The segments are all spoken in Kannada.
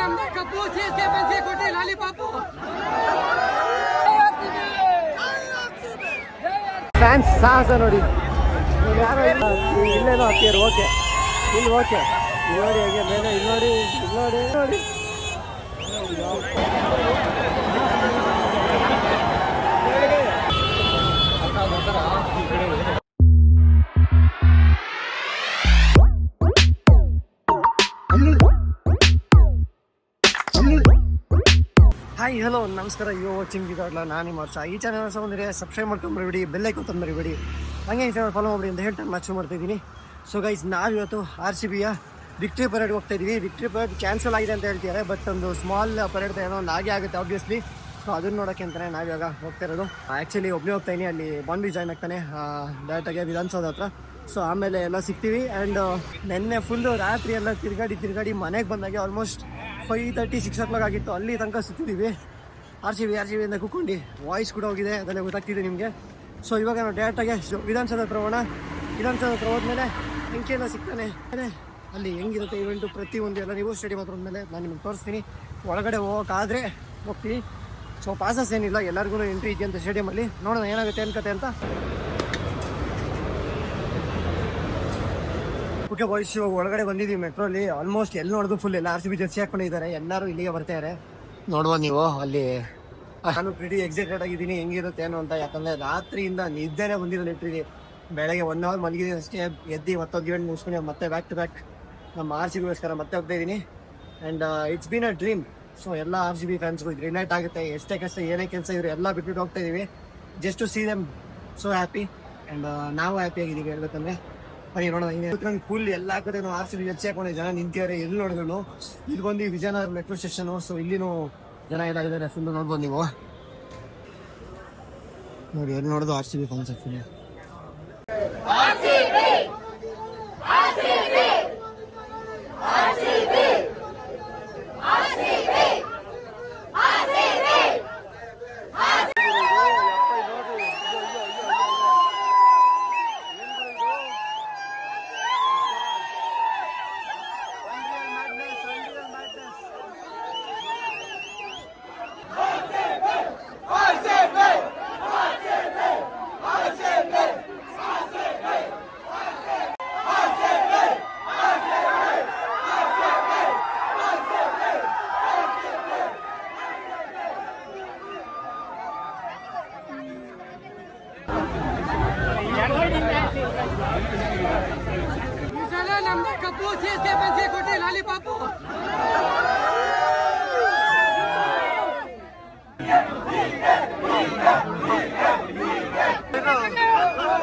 ನಮ್ದೆ ಕಪ್ಪು ಸಿಎಸ್ಕೆ ಪೆನ್ಸಿ ಕೊಟ್ಟಿ ಲಾಲಿಪಾಪು ಫ್ಯಾನ್ಸ್ ಸಾಹಸ ನೋಡಿ ಯಾರೋ ಇಲ್ಲೇನೋ ಹತ್ತಿರ ಓಕೆ ಇಲ್ಲಿ ಓಕೆ ನೋಡಿ ಹೇಗೆ ಮೇಲೆ ಇಲ್ಲಿ ನೋಡಿ ಇಲ್ಲಿ ನೋಡಿ ನೋಡಿ ಹಾಯ್ ಹಲೋ ನಮಸ್ಕಾರ ಯು ವಾಚಿಂಗ್ ಇದಾಗಲ್ಲ ನಾನು ನಿಮ್ಮ ವರ್ಷ ಈ ಚಾನಲ್ ಹೊಸ ಬಂದರೆ ಸಬ್ಸ್ಕ್ರೈಬ್ ಮಾಡ್ಕೊಂಬರಿಬಿಡಿ ಬೆಲ್ಲೈಕನ್ ತಂಬರಿಬಿಡಿ ಹಂಗೆ ಚಾನಲ್ ಫಾಲೋ ಮಾಡಿ ಅಂತ ಹೇಳ್ತಾ ಮ್ಯಾಚ್ ಮಾಡ್ತಾಯಿದ್ದೀನಿ. ಸೊ ಗೈಸ್ ನಾವಿವತ್ತು RCBಯ ವಿಕ್ಟ್ರಿ ಪರೇಡ್ಗೆ ಹೋಗ್ತಾ ಇದ್ದೀವಿ. ವಿಕ್ಟ್ರಿ ಪರೇಡ್ ಕ್ಯಾನ್ಸಲ್ ಆಗಿದೆ ಅಂತ ಹೇಳ್ತಿದ್ದಾರೆ, ಬಟ್ ಒಂದು ಸ್ಮಾಲ್ ಪರೇಡ್ ಏನೋ ಒಂದು ಹಾಗೆ ಆಗುತ್ತೆ ಆಬ್ವಿಯಸ್ಲಿ. ಸೊ ಅದನ್ನ ನೋಡೋಕ್ಕೆ ಅಂತಲೇ ನಾವಿವಾಗ ಹೋಗ್ತಾ ಇರೋದು. ಆ್ಯಕ್ಚುಲಿ ಒಬ್ಬನೇ ಹೋಗ್ತಾ ಇದ್ದೀನಿ, ಅಲ್ಲಿ ಬಾಂಬಿ ಜಾಯ್ನ್ ಆಗ್ತಾನೆ ಡೈರೆಕ್ಟಾಗಿ ವಿಧಾನಸೌಧ ಹತ್ರ. ಸೊ ಆಮೇಲೆ ಎಲ್ಲ ಸಿಗ್ತೀವಿ. ಆ್ಯಂಡ್ ನೆನ್ನೆ ಫುಲ್ಲು ರಾತ್ರಿ ಎಲ್ಲ ತಿರುಗಾಡಿ ಮನೆಗೆ ಬಂದಾಗೆ ಆಲ್ಮೋಸ್ಟ್ 5:30 6 o'clock ಆಗಿತ್ತು. ಅಲ್ಲಿ ತನಕ ಸುತ್ತಿದ್ದೀವಿ. RCB ಅಂತ ಕೂತ್ಕೊಂಡು ವಾಯ್ಸ್ ಕೂಡ ಹೋಗಿದೆ, ಅದೆಲ್ಲ ಗೊತ್ತಾಗ್ತಿದೆ ನಿಮಗೆ. ಸೊ ಇವಾಗ ನಾವು ಡೈರೆಕ್ಟಾಗಿ ವಿಧಾನಸೌಧ ಹತ್ರ ಹೋಗೋಣ. ವಿಧಾನಸೌಧ ಹತ್ರ ಹೋದ್ಮೇಲೆ ಅಂಕೆಲ್ಲ ಸಿಗ್ತಾನೆ, ಅಲ್ಲಿ ಹೆಂಗಿರುತ್ತೆ ಇವೆಂಟು ಪ್ರತಿಯೊಂದು ಎಲ್ಲ ನೀವು ಸ್ಟೇಡಿಯಂ ಹತ್ರ ಹೋದ್ಮೇಲೆ ನಾನು ನಿಮ್ಗೆ ತೋರಿಸ್ತೀನಿ. ಒಳಗಡೆ ಹೋಗೋಕ್ಕಾದರೆ ಹೋಗ್ತೀವಿ. ಸೊ ಪಾಸಸ್ ಏನಿಲ್ಲ, ಎಲ್ಲರಿಗೂ ಎಂಟ್ರಿ ಇದೆಯಂತ ಸ್ಟೇಡಿಯಮಲ್ಲಿ. ನೋಡೋಣ ಏನಾಗುತ್ತೆ ಅನ್ಕತೆ ಅಂತ. ಓಕೆ ಬಾಯ್ಸ್, ಇವಾಗ ಒಳಗಡೆ ಬಂದಿದ್ದೀವಿ ಮೆಟ್ರೋಲಿ. ಆಲ್ಮೋಸ್ಟ್ ಎಲ್ಲಿ ನೋಡೋದು ಫುಲ್ ಎಲ್ಲ RCB ಜರ್ಸಿ ಹಾಕೊಂಡಿದ್ದಾರೆ, ಎಲ್ಲರೂ ಇಲ್ಲಿಗೆ ಬರ್ತಾರೆ. ನೋಡ್ಬೋದು ನೀವು ಅಲ್ಲಿ. ನಾನು ಪ್ರಿಟಿ ಎಕ್ಸೈಟೆಡ್ ಆಗಿದ್ದೀನಿ ಹೆಂಗಿರುತ್ತೆ ಏನೋ ಅಂತ, ಯಾಕಂದರೆ ರಾತ್ರಿಯಿಂದ ನಿದ್ದೆನೇ ಬಂದಿರೋ ಲಿಟ್ರಿಲಿ. ಬೆಳಗ್ಗೆ 1 hour ಮಲಗಿದ್ದೀನಿ ಅಷ್ಟೇ, ಎದ್ದು ಮತ್ತೊಂದು ಇವೆಂಟ್ ಮುಗಿಸ್ಕೊಂಡು ಮತ್ತೆ ಬ್ಯಾಕ್ ಟು ಬ್ಯಾಕ್ ನಮ್ಮ RCBಗೋಸ್ಕರ ಮತ್ತೆ ಹೋಗ್ತಾ ಇದ್ದೀನಿ. And it's been a dream. So ಎಲ್ಲ RCB ಫ್ಯಾನ್ಸ್ಗೂ ಇದು ರಿಲೇಟ್ ಆಗುತ್ತೆ. ಎಷ್ಟೇ ಕಷ್ಟ ಏನೇ ಕೆಲಸ ಇವರು ಎಲ್ಲ ಬಿಟ್ಬಿಟ್ಟು ಹೋಗ್ತಾ ಇದ್ದೀವಿ just to see them so happy. And ನಾವು ಹ್ಯಾಪಿ ಆಗಿದ್ದೀವಿ ಹೇಳ್ಬೇಕಂದ್ರೆ. ಬನ್ನಿ ನೋಡೋಣ. ಹಿಂಗೆ ಫುಲ್ ಎಲ್ಲ ಕಡೆ RCB ಹೆಚ್ಚು ಹಾಕೊಂಡು ಜನ ನಿಂತಿದ್ದಾರೆ. ಎಲ್ಲಿ ನೋಡಿದ್ರು ಇಲ್ಲಿ ಬಂದು ವಿಜಯನಗರ ಮೆಟ್ರೋ ಸ್ಟೇಷನು. ಸೊ ಇಲ್ಲಿನೂ ಜನ ಏನಾಗಿದ್ದಾರೆ ಫುಲ್ಲು ನೋಡ್ಬೋದು ನೀವು. ನೋಡಿ ಎಲ್ಲಿ ನೋಡೋದು RCB ಫ್ಯಾನ್ಸ್ ಆಗ್ತೀನಿ. ಈ ಸಲ ನಮ್ದೆ ಕಪ್ಪು ಸಿಎಸ್ಕೆ ಪೆನ್ಸಿ ಕೊಟ್ಟಿ ಲಾಲಿಪಾಪು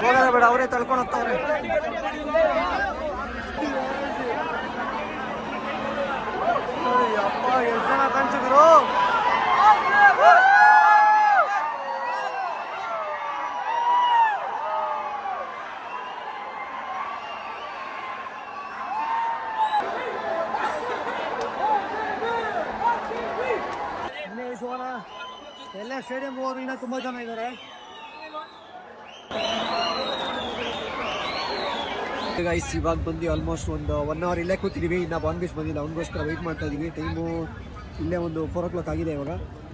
ಹೋಗೋಣ ಬೇಡ, ಅವರೇ ತಳ್ಕೊಂಡು ಹೋಗ್ತಾವ್ರೆ. ಅಪ್ಪ ಎಷ್ಟು ಜನ ಕಾಣಿಸಿದ್ರು. ಎಲ್ಲ ಸ್ಟೇಡಿಯಂ ಹೋದ್ರು ಇನ್ನೂ ತುಂಬ ಜನ ಇದ್ದಾರೆ. ಗೈಸ್ ಇವಾಗ ಬಂದು ಆಲ್ಮೋಸ್ಟ್ ಒಂದು 1 hour ಇಲ್ಲೇ ಕೂತಿದ್ದೀವಿ. ಇನ್ನು ಬಾಂಬೀಸ್ ಬಂದಿಲ್ಲ, ಅವನಿಗೋಸ್ಕರ ವೆಯ್ಟ್ ಮಾಡ್ತಾ ಇದ್ದೀವಿ. ಟೈಮು ಇಲ್ಲೇ ಒಂದು 4 o'clock ಆಗಿದೆ ಇವಾಗ.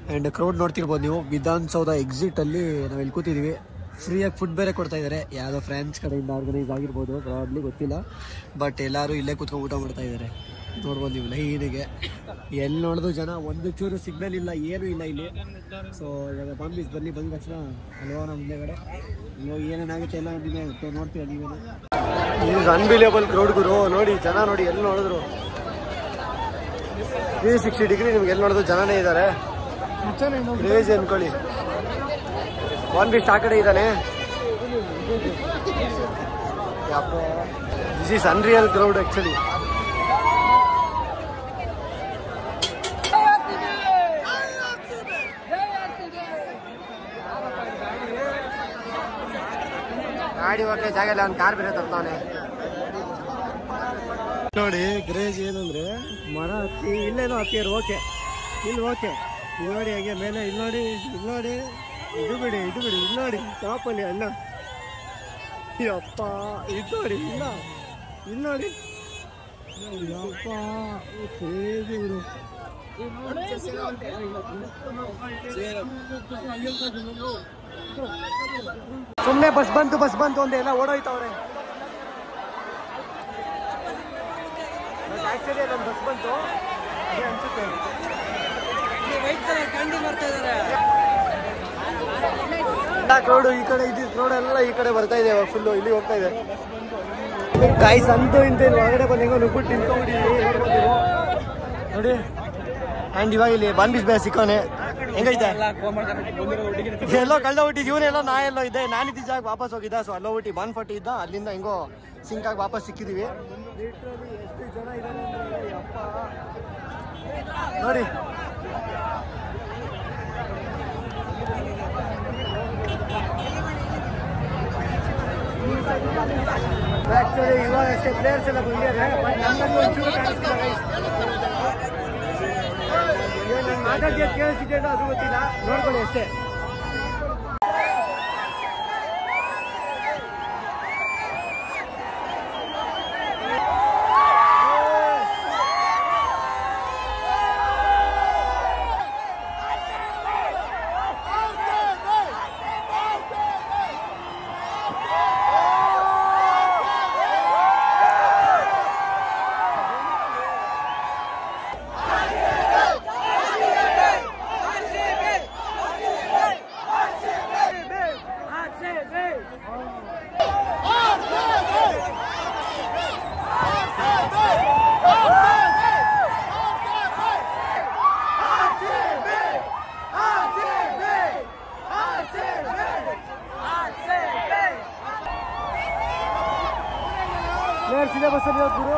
ಆ್ಯಂಡ್ ಕ್ರೌಡ್ ನೋಡ್ತಿರ್ಬೋದು ನೀವು. ವಿಧಾನಸೌಧ ಎಕ್ಸಿಟಲ್ಲಿ ನಾವು ಇಲ್ಲಿ ಕೂತಿದ್ದೀವಿ. ಫ್ರೀಯಾಗಿ ಫುಡ್ ಬೇರೆ ಕೊಡ್ತಾ ಇದ್ದಾರೆ, ಯಾವುದೋ ಫ್ರೆಂಡ್ಸ್ ಕಡೆಯಿಂದ ಆರ್ಗನೈಸ್ ಆಗಿರ್ಬೋದು, ಪ್ರಾಬ್ಲಿ ಗೊತ್ತಿಲ್ಲ. ಬಟ್ ಎಲ್ಲರೂ ಇಲ್ಲೇ ಕೂತ್ಕೊಂಡು ಊಟ ಮಾಡ್ತಾ ಇದ್ದಾರೆ. ನೋಡ್ಬೋದು ನೀವು ಲೈನಿಗೆ ಎಲ್ಲಿ ನೋಡಿದ್ರು ಜನ. ಒಂದು ಚೂರು ಸಿಗ್ನಲ್ ಇಲ್ಲ, ಏನೂ ಇಲ್ಲ ಇಲ್ಲಿ. ಸೊ ಇವಾಗ ಬಾಂಬೀಸ್ ಬಂದ ತಕ್ಷಣ ಅಲ್ವಾ ನಮ್ಮ ಮುಂದೆಗಡೆ ಏನೇನಾಗುತ್ತೆ ಎಲ್ಲ ನೋಡ್ತೀವಿ ನೀವೇನು. ಇದು ಅನ್ಬಿಲಿಯಬಲ್ ಕ್ರೌಡ್ ಗುರು. ನೋಡಿ ಜನ ನೋಡಿ, ಎಲ್ಲಿ ನೋಡಿದ್ರು 360 ಡಿಗ್ರಿ ನಿಮ್ಗೆ ಎಲ್ಲಿ ನೋಡಿದ್ರು ಜನನೇ ಇದ್ದಾರೆ. ಕ್ರೇಜಿ ಅನ್ಕೊಳ್ಳಿ. ಬಾಂಬೀಸ್ ಆ ಕಡೆ ಇದ್ದಾನೆ. This is unreal crowd actually. ಗಾಡಿ ಹೋಗಕ್ಕೆ ಜಾಗ ಇಲ್ಲ, ಒಂದು ಕಾರ್ ಬೇರೆ ತರ್ತಾವನೆ. ನೋಡಿ ಕ್ರೇಜ್ ಏನಂದ್ರೆ ಮರ ಹತ್ತಿ ಇಲ್ಲೇನೋ ಹತ್ತಿರ ಓಕೆ ಇಲ್ಲಿ ಓಕೆ. ಇಲ್ಲಿ ನೋಡಿ ಹಾಗೆ ಮೇಲೆ ಇಲ್ಲಿ ನೋಡಿ ಇದು ಬಿಡಿ ಇಲ್ಲಿ ನೋಡಿ ಟಾಪಲ್ಲಿ ಅಣ್ಣ. ಯಪ್ಪ ಇದು ನೋಡಿ ಇಲ್ಲಿ ನೋಡಿ ಯಪ್ಪ ಕ್ರೇಜಿ ಇವರು. ಸುಮ್ಮನೆ ಬಸ್ ಬಂತು ಅಂತ ಎಲ್ಲ ಓಡೋಯ್ತವ್ರೆ. ಆಕ್ಚುಲಿ ಅದೊಂದು ಬಸ್ ಬಂತು ಅನ್ಸುತ್ತೆ. ವೈಟ್ ಕಲರ್ ಕ್ಯಾಂಡಿ ಮಾಡ್ತಾ ಇದಾರೆ. ಕ್ರೌಡ್ ಈ ಕಡೆ ಇದ್ದಿದ್ದು ಕ್ರೌಡ್ ಎಲ್ಲ ಈ ಕಡೆ ಬರ್ತಾ ಇದೆ. ಫುಲ್ಲು ಇಲ್ಲಿ ಹೋಗ್ತಾ ಇದೆ. ಗಾಯ್ಸ್ ಅಂತೂ ಇಂತ ಒಳಗಡೆ ಬಂದು ಹೆಂಗೋ ನುಗ್ಬಿಟ್ಟು ನಿಂತ್ಕೊಂಡ್ಬಿಟ್ಟಿದ್ವಿ ನೋಡಿ. ಆ್ಯಂಡ್ ಇವಾಗ ಇಲ್ಲಿ ಬಾನ್ಬೀಸ್ ಬೇರೆ ಸಿಕ್ಕೋನೆ. ಹೆಂಗೈತೆ ಎಲ್ಲೋ ಕಳ್ದೋಗ್ಬಿಟ್ಟಿದ್ದು. ಇವನೆಲ್ಲೋ ನಾ ಎಲ್ಲೋ ಇದ್ದೆ. ನಾನಿದ್ದ ಜಾಗ ವಾಪಸ್ ಹೋಗಿದ್ದ. ಸೊ ಅಲ್ಲೋ ಬಿಟ್ಟು ಬಾನ್ ಫಾಟಿ ಇದ್ದ. ಅಲ್ಲಿಂದ ಹೆಂಗೋ ಸಿಂಕಾಗಿ ವಾಪಸ್ ಸಿಕ್ಕಿದೀವಿ. ಎಷ್ಟು ಜನ ಇದ್ದಾರೆ ನೋಡಿ. ಆಕ್ಚುಲಿ ಇವಾಗ ಅಷ್ಟೇ ಪ್ಲೇಯರ್ಸ್ ಎಲ್ಲ ಬಂದಿದ್ದಾರೆ. ಬಟ್ ನಮ್ಮಲ್ಲಿ ಒಂಚೂರು ಕಾಣಿಸ್ತಿಲ್ಲ ಗೈಸ್. ನಾನು ಮಾತಾಡ್ತಿದ್ದು ಕೇಳಿಸ್ತಿದ್ದೆ ಅದು ಗೊತ್ತಿಲ್ಲ. ನೋಡ್ಕೊಳ್ಳಿ ಅಷ್ಟೇ. ಬಸ್ಸಲ್ಲಿ ಹೋಗ್ಬಿಡು.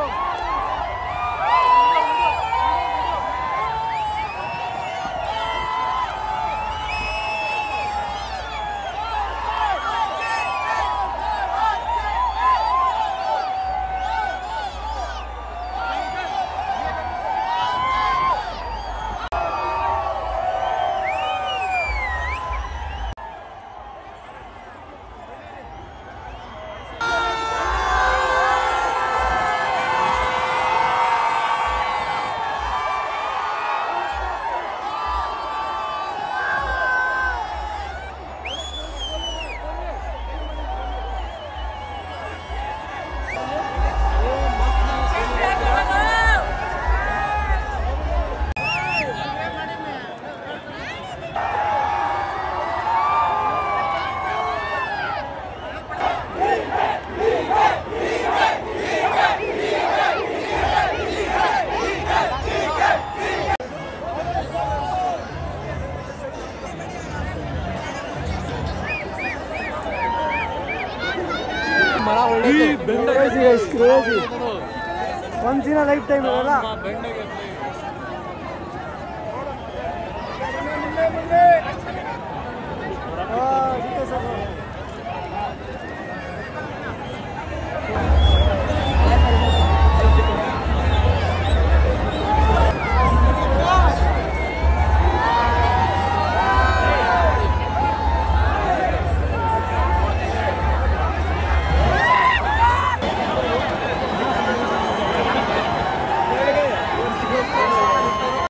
once in a lifetime ಅಲ್ಲ.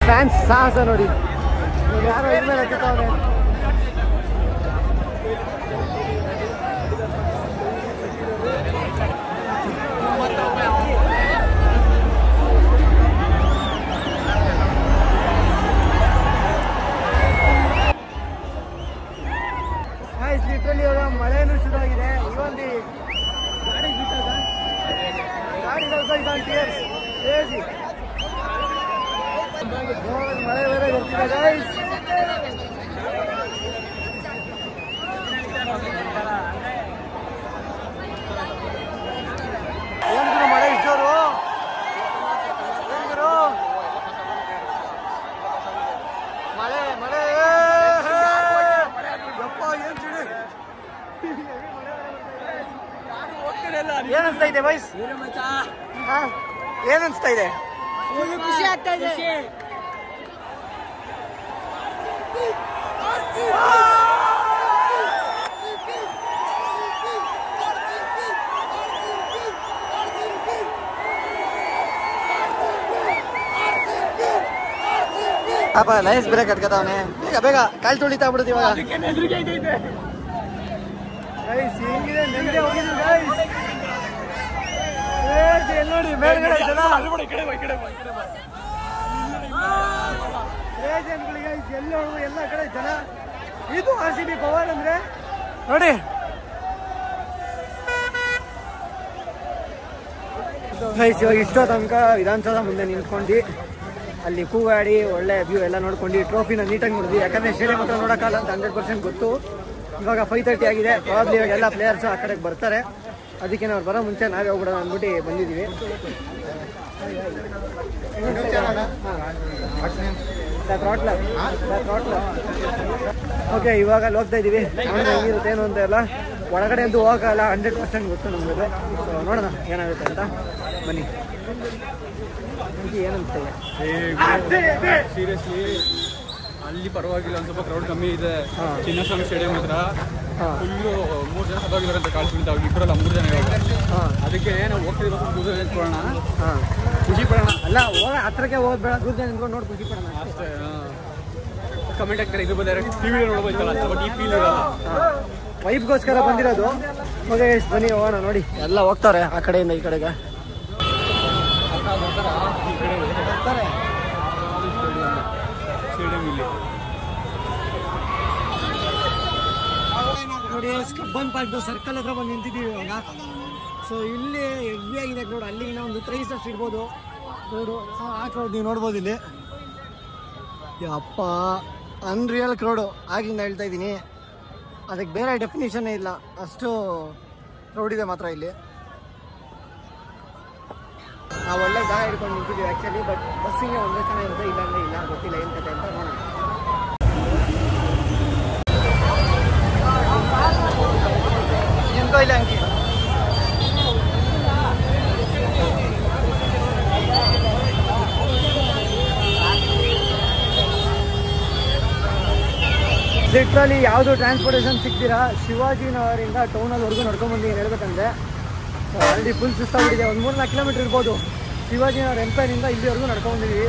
ಫ್ಯಾನ್ಸ್ ಸಾಹಸ ನೋಡಿ. ಯಾರೋ ಇದ್ಮೇಲೆ ಹತ್ತವ್ರೆ. ಲಿಟ್ರಲಿ ಇವಾಗ ಮಳೆನೂ ಶುರುವಾಗಿದೆ. ಇವೊಂದು ಗಾಡಿ ಬಿಟ್ಟಾಗ ಗಾಡಿ ಮಳೆ ಬೇರೆ ಬರ್ತಿದೆ ಗೈಸ್. ಏನು ಮಳೆ ಇಷ್ಟೋರು ಮಳೆ ಮಳೆ ಯಪ್ಪ ಏನ್ ಚಿಡಿ. ಏನ್ ಅನ್ಸ್ತಾ ಇದೆ ವೈಸ್? ಏನ್ ಅನ್ಸ್ತಾ ಇದೆ? ಖುಷಿ ಆಗ್ತಾ ಇದೆ. ಪಾಪ ಲೈಸ್ ಬ್ರೇಕ್ ಕಟ್ಕತಾವನೆ. ಬೇಗ ಬೇಗ ಕಾಲ್ ತುಳಿತಾ ಬಿಡುದು ಇವಾಗ. ನೋಡಿ ಮೇಲ್ಗಡೆ ಜನ ಎಲ್ಲ ಕಡೆ ಜನ. ಇದು RCB ಪವರ್ ಅಂದ್ರೆ ನೋಡಿ. ಇವಾಗ ಇಷ್ಟೋ ತನಕ ವಿಧಾನಸೌಧ ಮುಂದೆ ನಿಂತ್ಕೊಂಡು ಅಲ್ಲಿ ಕೂಗಾಡಿ ಒಳ್ಳೆ ವ್ಯೂ ಎಲ್ಲ ನೋಡ್ಕೊಂಡು ಟ್ರೋಫಿನ ನೀಟಾಗಿ ನೋಡಿದ್ವಿ. ಯಾಕಂದ್ರೆ ಸ್ಟೇಡಿಯಂ ಹತ್ರ ನೋಡೋಕ್ಕಲ್ಲ ಅಂತ 100% ಗೊತ್ತು. ಇವಾಗ 5:30 ಆಗಿದೆ. ಪ್ರಾಬ್ಲಿ ಇವಾಗ ಎಲ್ಲ ಪ್ಲೇಯರ್ಸ್ ಆ ಕಡೆಗೆ ಬರ್ತಾರೆ. ಅದಕ್ಕೆ ನಾವು ಬರೋ ಮುಂಚೆ ನಾವೇ ಹೋಗ್ಬಿಡೋಣ ಅಂದ್ಬಿಟ್ಟು ಬಂದಿದ್ದೀವಿ. ಓಕೆ, ಇವಾಗ ಅಲ್ಲಿ ಹೋಗ್ತಾ ಇದ್ದೀವಿ. ಹೆಂಗಿರುತ್ತೆ ಏನು ಅಂತ ಎಲ್ಲ ಒಳಗಡೆ ಅಂತೂ ಹೋಗಲ್ಲ, 100% ಗೊತ್ತು ನಮ್ಗೆ. ಸೊ ನೋಡೋಣ ಏನಾಗುತ್ತೆ ಅಂತ. ಬನ್ನಿ. ಏನಂತೇವೆ ಸೀರಿಯಸ್ಲಿ ಅಲ್ಲಿ ಪರವಾಗಿಲ್ಲ, ಒಂದು ಸ್ವಲ್ಪ ಕ್ರೌಡ್ ಕಮ್ಮಿ ಇದೆ. ಚಿನ್ನಸ್ವಾಮಿ ಸ್ಟೇಡಿಯಂ ಹತ್ರ ಫುಲ್ಲು 3 ಜನ ಸತ್ತೋಗಿದ್ದಾರೆ ಅಂತ ಕಾಣಿಸ್ಬಿಡ್ತಾವೆ. ಇಬ್ಬರಲ್ಲ 3 ಜನ ಇವಾಗ. ಅದಕ್ಕೆ ನಾವು ಹೋಗ್ತಿದ್ದೀವಿ, ದೂರ ನಿಂತ್ಕೊಳ್ಳೋಣ, ಖುಷಿ ಪಡೋಣ. ಅಲ್ಲ ಹತ್ರಕ್ಕೆ ಹೋಗ್ಬೇಡ, ದೂರ ನಿಂತ್ಕೊಂಡು ನೋಡಿ ಖುಷಿ ಪಡೋಣ ಅಷ್ಟೇ. ಕಮೆಂಟ್ ಆಗ್ತಾರೆ, ಇದು ಬಂದರೆ ಟಿವಿ ನೋಡ್ಬೋದಲ್ಲ, ಬಟ್ ಈ ಫೀಲ್ ಇರಲ್ಲ. ವೈಬ್ಗೋಸ್ಕರ ಬಂದಿರೋದು. ಓಕೆ ಬನ್ನಿ ಹೋಗೋಣ. ನೋಡಿ ಎಲ್ಲ ಹೋಗ್ತಾರೆ ಆ ಕಡೆಯಿಂದ ಈ ಕಡೆಗೆ. ನೋಡಿ ಕಬ್ಬನ್ ಪಾರ್ಕ್ ಸರ್ಕಲ್ ಹತ್ರ ಬಂದು ನಿಂತಿದ್ದೀವಿ ಇವಾಗ. ಸೊ ಇಲ್ಲಿ ಹೆವಿ ಆಗಿದೆ ಕ್ರೌಡ್. ಅಲ್ಲಿಗಿನ ಒಂದು 3 ಅಷ್ಟು ಇರ್ಬೋದು ಕ್ರೌಡು. ಆ ಕ್ರೌಡ್ ನೀವು ನೋಡ್ಬೋದು ಇಲ್ಲಿ. ಯಪ್ಪ ಅನ್ರಿಯಲ್ ಕ್ರೌಡು. ಆಗಿಂದ ಹೇಳ್ತಾ ಇದ್ದೀನಿ, ಅದಕ್ಕೆ ಬೇರೆ ಡೆಫಿನೇಷನ್ನೇ ಇಲ್ಲ, ಅಷ್ಟು ಕ್ರೌಡ್ ಇದೆ ಮಾತ್ರ ಇಲ್ಲಿ. ನಾವು ಒಳ್ಳೆ ಜಾಗ ಹಿಡ್ಕೊಂಡು ನಿಂತಿದ್ದೀವಿ ಆ್ಯಕ್ಚುಲಿ. ಬಟ್ ಬಸ್ಸಿಗೆ ಒಂದೇ ಚೆನ್ನಾಗಿರುತ್ತೆ, ಇಲ್ಲಾಂದರೆ ಇಲ್ಲ, ಗೊತ್ತಿಲ್ಲ ಏನು ಕತೆ ಅಂತ. ನೋಡೋಣ. ಎಂತೋ ಇಲ್ಲ ಅಂಕಿ. ಲಿಟ್ರಲಿ ಯಾವುದು ಟ್ರಾನ್ಸ್ಪೋರ್ಟೇಷನ್ ಸಿಗ್ತೀರಾ. ಶಿವಾಜಿನಗರಿಂದ ಟೌನಲ್ವರೆಗೂ ನಡ್ಕೊಂಡ್ಬಂದು ಹೇಳ್ಬೇಕಂದ್ರೆ ಆಲ್ರೆಡಿ ಫುಲ್ ಸುಸ್ತಾಗ್ಬಿಟ್ಟಿದೆ. ಒಂದು 3-4 ಕಿಲೋಮೀಟರ್ ಇರ್ಬೋದು. ಶಿವಾಜಿನಗರ ಎಂಪೈರಿಂದ ಇಲ್ಲಿವರೆಗೂ ನಡ್ಕೊಂಡ್ಬಂದಿದ್ದೀವಿ.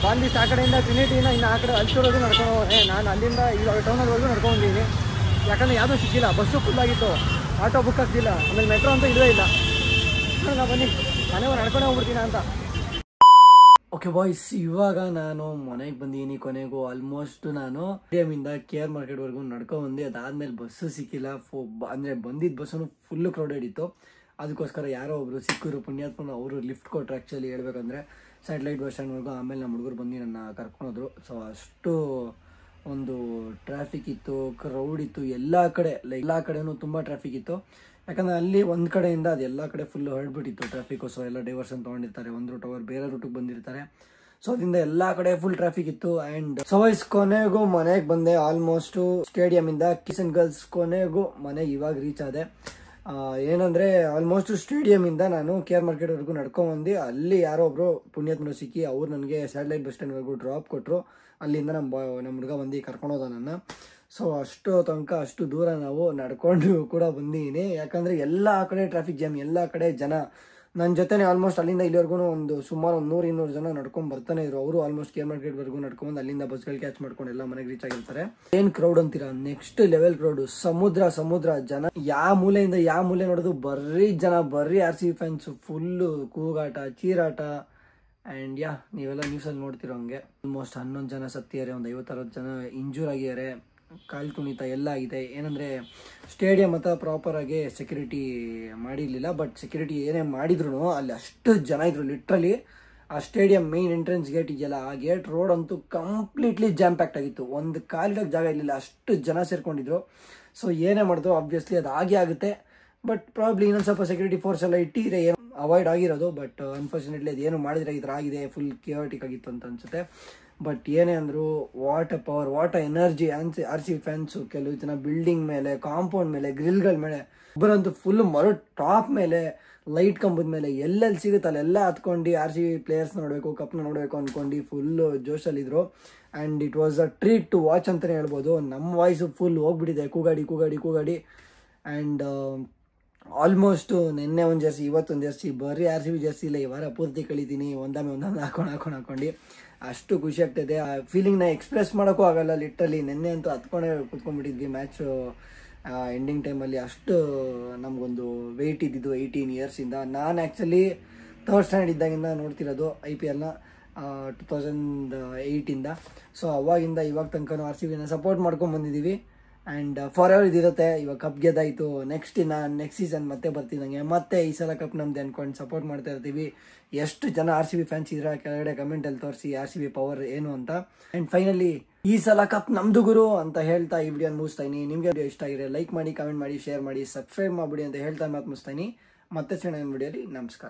ಬಾಂದಿಸ್ ಆ ಕಡೆಯಿಂದ ಟ್ರಿನಿಟಿಯಿಂದ ಇನ್ನು ಆ ಕಡೆ ಅಲ್ಸೂರ್ವರೆಗೂ ನಡ್ಕೊಂಡು ಹೋದೆ. ನಾನು ಅಲ್ಲಿಂದ ಇವಾಗ ಟೌನಲ್ವರೆಗೂ ನಡ್ಕೊಂಡ್ಬಂದಿದ್ದೀನಿ. ಯಾಕಂದರೆ ಯಾವುದೂ ಸಿಕ್ಕಿಲ್ಲ, ಬಸ್ಸು ಫುಲ್ ಆಗಿತ್ತು, ಆಟೋ ಬುಕ್ ಆಗ್ತಿಲ್ಲ, ಆಮೇಲೆ ಮೆಟ್ರೋ ಅಂತೂ ಇಲ್ಲವೇ ಇಲ್ಲ. ನಾನು ಬನ್ನಿ ಮನೆಯವ್ರು ನಡ್ಕೊಂಡೆ ಹೋಗ್ಬಿಡ್ತೀನಿ ಅಂತ. ಓಕೆ ಬಾಯ್ಸ್, ಇವಾಗ ನಾನು ಮನೆಗೆ ಬಂದಿದ್ದೀನಿ. ಕೊನೆಗೂ ಆಲ್ಮೋಸ್ಟ್ ನಾನು ಸ್ಟೇಡಿಯಮಿಂದ KR ಮಾರ್ಕೆಟ್ವರೆಗೂ ನಡ್ಕೊಂಡ್ಬಂದು. ಅದಾದಮೇಲೆ ಬಸ್ಸು ಸಿಕ್ಕಿಲ್ಲ. ಅಂದರೆ ಬಂದಿದ್ದ ಬಸ್ಸು ಫುಲ್ಲು ಕ್ರೌಡೆಡ್ ಇತ್ತು. ಅದಕ್ಕೋಸ್ಕರ ಯಾರೋ ಒಬ್ಬರು ಸಿಕ್ಕರು ಪುಣ್ಯಾತ್ಮನ, ಅವರು ಲಿಫ್ಟ್ ಕೊಟ್ಟರು ಆ್ಯಕ್ಚುಲಿ ಹೇಳ್ಬೇಕಂದ್ರೆ ಸ್ಯಾಟಲೈಟ್ ಬಸ್ ಸ್ಟ್ಯಾಂಡ್ವರೆಗೂ. ಆಮೇಲೆ ನಮ್ಮ ಹುಡುಗರು ಬಂದು ನನ್ನ ಕರ್ಕೊಂಡೋದ್ರು. ಸೊ ಅಷ್ಟು ಒಂದು ಟ್ರಾಫಿಕ್ ಇತ್ತು, ಕ್ರೌಡ್ ಇತ್ತು ಎಲ್ಲ ಕಡೆ. ಎಲ್ಲ ಕಡೆನೂ ತುಂಬ ಟ್ರಾಫಿಕ್ ಇತ್ತು. ಯಾಕಂದರೆ ಅಲ್ಲಿ ಒಂದು ಕಡೆಯಿಂದ ಅದು ಎಲ್ಲ ಕಡೆ ಫುಲ್ಲು ಹೊರಡ್ಬಿಟ್ಟಿತ್ತು ಟ್ರಾಫಿಕ್ಕು. ಸೊ ಎಲ್ಲ ಡೈವರ್ಷನ್ ತೊಗೊಂಡಿರ್ತಾರೆ, ಒಂದು ರೂಟ್ ಅವರು ಬೇರೆ ರೂಟಿಗೆ ಬಂದಿರ್ತಾರೆ. ಸೊ ಅದರಿಂದ ಎಲ್ಲ ಕಡೆ ಫುಲ್ ಟ್ರಾಫಿಕ್ ಇತ್ತು. ಆ್ಯಂಡ್ ಸೊ ವೈಸ್ ಕೊನೆಗೂ ಮನೆಗೆ ಬಂದೆ. ಆಲ್ಮೋಸ್ಟು ಸ್ಟೇಡಿಯಮಿಂದ ಕಿಸನ್ ಗರ್ಲ್ಸ್ ಕೊನೆಗೂ ಮನೆಗೆ ಇವಾಗ ರೀಚ್ ಆದೆ. ಏನಂದರೆ ಆಲ್ಮೋಸ್ಟ್ ಸ್ಟೇಡಿಯಮಿಂದ ನಾನು KR ಮಾರ್ಕೆಟ್ವರೆಗೂ ನಡ್ಕೊಂಡ್ಬಂದು ಅಲ್ಲಿ ಯಾರೋ ಒಬ್ಬರು ಪುಣ್ಯಾತ್ಮರು ಸಿಕ್ಕಿ ಅವ್ರು ನನಗೆ ಸ್ಯಾಟಲೈಟ್ ಬಸ್ ಸ್ಟ್ಯಾಂಡ್ವರೆಗೂ ಡ್ರಾಪ್ ಕೊಟ್ಟರು. ಅಲ್ಲಿಂದ ನಮ್ಮ ಹುಡುಗ ಬಂದು ಕರ್ಕೊಂಡೋದ ನನ್ನ. ಸೊ ಅಷ್ಟು ತನಕ ಅಷ್ಟು ದೂರ ನಾವು ನಡ್ಕೊಂಡು ಕೂಡ ಬಂದಿದ್ದೀನಿ. ಯಾಕಂದರೆ ಎಲ್ಲ ಕಡೆ ಟ್ರಾಫಿಕ್ ಜಾಮ್, ಎಲ್ಲ ಕಡೆ ಜನ. ನನ್ನ ಜೊತೆನೇ ಆಲ್ಮೋಸ್ಟ್ ಅಲ್ಲಿಂದ ಇಲ್ಲಿವರೆಗೂ ಒಂದು ಸುಮಾರು 100-200 ಜನ ನಡ್ಕೊಂಡು ಬರ್ತಾನೆ ಇದ್ರು. ಅವರು ಆಲ್ಮೋಸ್ಟ್ KR ಮಾರ್ಕೆಟ್ವರೆಗೂ ನಡ್ಕೊಂಡು ಅಲ್ಲಿಂದ ಬಸ್ಗಳು ಕ್ಯಾಚ್ ಮಾಡ್ಕೊಂಡು ಎಲ್ಲ ಮನೆಗೆ ರೀಚ್ ಆಗಿರ್ತಾರೆ. ಏನು ಕ್ರೌಡ್ ಅಂತೀರಾ, ನೆಕ್ಸ್ಟ್ ಲೆವೆಲ್ ಕ್ರೌಡು. ಸಮುದ್ರ ಜನ. ಯಾವ ಮೂಲೆಯಿಂದ ಯಾವ ಮೂಲೆ ನೋಡೋದು ಬರೀ ಜನ, ಬರೀ RCB ಫ್ಯಾನ್ಸು. ಫುಲ್ಲು ಕೂಗಾಟ, ಚೀರಾಟ. ಆ್ಯಂಡ್ ನೀವೆಲ್ಲ ನ್ಯೂಸಲ್ಲಿ ನೋಡ್ತಿರೋ ಹಂಗೆ ಆಲ್ಮೋಸ್ಟ್ 11 ಜನ ಸತ್ತಿದ್ದಾರೆ, ಒಂದು 50-60 ಜನ ಇಂಜೂರ್ ಆಗಿದ್ದಾರೆ, ಕಾಲು ತುಣಿತ ಎಲ್ಲ ಆಗಿದೆ. ಏನಂದರೆ ಸ್ಟೇಡಿಯಂ ಹತ್ರ ಪ್ರಾಪರಾಗಿ ಸೆಕ್ಯೂರಿಟಿ ಮಾಡಿರಲಿಲ್ಲ. ಬಟ್ ಸೆಕ್ಯೂರಿಟಿ ಏನೇ ಮಾಡಿದ್ರು ಅಲ್ಲಿ ಅಷ್ಟು ಜನ ಇದ್ರು. ಲಿಟ್ರಲಿ ಆ ಸ್ಟೇಡಿಯಂ ಮೇನ್ ಎಂಟ್ರೆನ್ಸ್ ಗೇಟ್ ಇದೆಯಲ್ಲ, ಆ ಗೇಟ್ ರೋಡ್ ಅಂತೂ ಕಂಪ್ಲೀಟ್ಲಿ ಜಾಮ್ ಪ್ಯಾಕ್ಟ್ ಆಗಿತ್ತು. ಒಂದು ಕಾಲಿಡೋಕ್ಕೆ ಜಾಗ ಇರಲಿಲ್ಲ, ಅಷ್ಟು ಜನ ಸೇರ್ಕೊಂಡಿದ್ರು. ಸೊ ಏನೇ ಮಾಡಿದ್ರು ಆಬ್ವಿಯಸ್ಲಿ ಅದು ಆಗೇ ಆಗುತ್ತೆ. ಬಟ್ ಪ್ರಾಬ್ಲಿ ಇನ್ನೊಂದು ಸ್ವಲ್ಪ ಸೆಕ್ಯೂರಿಟಿ ಫೋರ್ಸ್ ಎಲ್ಲ ಇಟ್ಟಿದ್ರೆ ಏನು ಅವಾಯ್ಡ್ ಆಗಿರೋದು. ಬಟ್ ಅನ್ಫಾರ್ಚುನೇಟ್ಲಿ ಅದು ಏನು ಮಾಡಿದ್ರೆ ಈ ಥರ ಆಗಿದೆ. ಫುಲ್ ಕಿಯೋಟಿಕ್ ಆಗಿತ್ತು ಅಂತ ಅನಿಸುತ್ತೆ. ಬಟ್ ಏನೇ ಅಂದರೂ what a power, what a energy. RCB fans ಕೆಲವು ಜನ ಬಿಲ್ಡಿಂಗ್ ಮೇಲೆ, ಕಾಂಪೌಂಡ್ ಮೇಲೆ, ಗ್ರಿಲ್ಗಳ ಮೇಲೆ, ಒಬ್ಬರಂತೂ ಫುಲ್ ಟಾಪ್ ಮೇಲೆ, ಲೈಟ್ ಕಂಬದ ಮೇಲೆ ಎಲ್ಲೆಲ್ಲಿ ಸಿಗುತ್ತೆ ಅಲ್ಲೆಲ್ಲ ಹತ್ಕೊಂಡು RCB ಪ್ಲೇಯರ್ಸ್ ನೋಡಬೇಕು, ಕಪ್ನ ನೋಡಬೇಕು ಅಂದ್ಕೊಂಡು ಫುಲ್ಲು ಜೋಶಲ್ಲಿದ್ದರು. And it was a treat to watch ಅಂತಲೇ ಹೇಳ್ಬೋದು. ನಮ್ಮ ವಾಯ್ಸು ಫುಲ್ ಹೋಗ್ಬಿಟ್ಟಿದೆ ಕೂಗಾಡಿ. ಆ್ಯಂಡ್ ಆಲ್ಮೋಸ್ಟು ನಿನ್ನೆ ಒಂದು ಜರ್ಸಿ ಇವತ್ತೊಂದು ಜರ್ಸಿ ಬರೀ RCB ಜರ್ಸಿ ಇಲ್ಲ, ಈ ವಾರ ಪೂರ್ತಿ ಕಳಿತೀನಿ ಒಂದೊಂದು ಹಾಕೊಂಡು ಅಷ್ಟು ಖುಷಿ ಆಗ್ತದೆ. ಆ ಫೀಲಿಂಗ್ನ ಎಕ್ಸ್ಪ್ರೆಸ್ ಮಾಡೋಕ್ಕೂ ಆಗಲ್ಲ ಲಿಟ್ರಲಿ. ನಿನ್ನೆ ಅಂತೂ ಹತ್ಕೊಂಡೇ ಕೂತ್ಕೊಂಡ್ಬಿಟ್ಟಿದ್ವಿ ಮ್ಯಾಚು ಎಂಡಿಂಗ್ ಟೈಮಲ್ಲಿ. ಅಷ್ಟು ನಮಗೊಂದು ವೆಯ್ಟ್ ಇದ್ದಿದ್ದು 18 ಇಯರ್ಸಿಂದ. ನಾನು ಆ್ಯಕ್ಚುಲಿ 3rd ಸ್ಟ್ಯಾಂಡರ್ಡ್ ಇದ್ದಾಗಿಂದ ನೋಡ್ತಿರೋದು IPLನ 2008ಇಂದ. ಸೊ ಅವಾಗಿಂದ ಇವಾಗ ತನಕ RCBನ ಸಪೋರ್ಟ್ ಮಾಡ್ಕೊಂಡು ಬಂದಿದ್ದೀವಿ. ಆ್ಯಂಡ್ ಫಾರ್ ಎವರ್ ಇದಿರುತ್ತೆ. ಇವಾಗ ಕಪ್ ಗೆದ್ದಾಯಿತು, ನೆಕ್ಸ್ಟ್ ಸೀಸನ್ ಮತ್ತೆ ಬರ್ತಿದ್ದಂಗೆ ಮತ್ತೆ ಈ ಸಲ ಕಪ್ ನಮ್ದು ಅಂದ್ಕೊಂಡು ಸಪೋರ್ಟ್ ಮಾಡ್ತಾ ಇರ್ತೀವಿ. ಎಷ್ಟು ಜನ RCB ಫ್ಯಾನ್ಸ್ ಇದ್ರೆ ಕೆಳಗಡೆ ಕಮೆಂಟಲ್ಲಿ ತೋರಿಸಿ RCB ಪವರ್ ಏನು ಅಂತ. ಆ್ಯಂಡ್ ಫೈನಲಿ ಈ ಸಲ ಕಪ್ ನಮ್ದು ಗುರು ಅಂತ ಹೇಳ್ತಾ ಈ ವಿಡಿಯೋ ಮುಗಿಸ್ತಾ ಇದೀನಿ. ನಿಮಗೆ ವಿಡಿಯೋ ಇಷ್ಟ ಆಗಿದ್ರೆ ಲೈಕ್ ಮಾಡಿ, ಕಮೆಂಟ್ ಮಾಡಿ, ಶೇರ್ ಮಾಡಿ, ಸಬ್ಸ್ಕ್ರೈಬ್ ಮಾಡಿಬಿಡಿ ಅಂತ ಹೇಳ್ತಾ ಮಾತು ಮುಗಿಸ್ತಾ ಇದೀನಿ. ಮತ್ತೆ ಚೆನ್ನಾಗಿ ವಿಡಿಯೋಲಿ ನಮಸ್ಕಾರ.